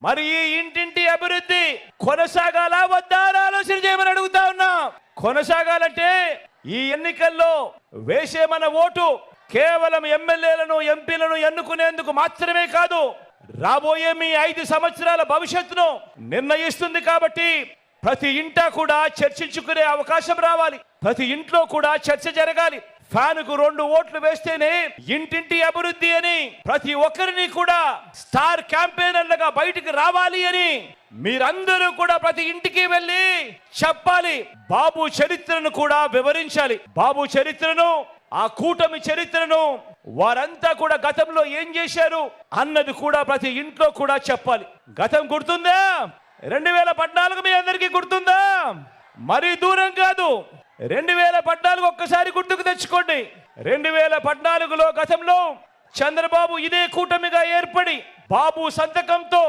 మరి ఈ ఇంటింటి అభివృద్ధి కొనసాగాలా వద్దా అని ఆలోచన చేయమని అడుగుతా ఉన్నా. కొనసాగాలంటే ఈ ఎన్నికల్లో వేసే మన ఓటు కేవలం ఎమ్మెల్యేలను ఎంపీలను ఎన్నుకునేందుకు మాత్రమే కాదు, రాబోయే మీ 5 సంవత్సరాల భవిష్యత్తును నిర్ణయిస్తుంది. కాబట్టి ప్రతి ఇంటా కూడా చర్చించుకునే అవకాశం రావాలి, ప్రతి ఇంట్లో కూడా చర్చ జరగాలి. ఫ్యాన్కు 2 ఓట్లు వేస్తేనే ఇంటింటి అభివృద్ధి అని ప్రతి ఒక్కరిని కూడా స్టార్ క్యాంపెయినర్లుగా బయటికి రావాలి అని మీరందరూ కూడా ప్రతి ఇంటికి వెళ్ళి చెప్పాలి. బాబు చరిత్రను కూడా వివరించాలి. బాబు చరిత్రను, ఆ కూటమి చరిత్రను, వారంతా కూడా గతంలో ఏం చేశారు అన్నది కూడా ప్రతి ఇంట్లో కూడా చెప్పాలి. గతం గుర్తుందా? 2014 మీ అందరికీ గుర్తుందా? మరీ దూరం కాదు. 2014 ఒక్కసారి గుర్తుకు తెచ్చుకోండి. 2014లో గతంలో చంద్రబాబు ఇదే కూటమిగా ఏర్పడి బాబు సంతకంతో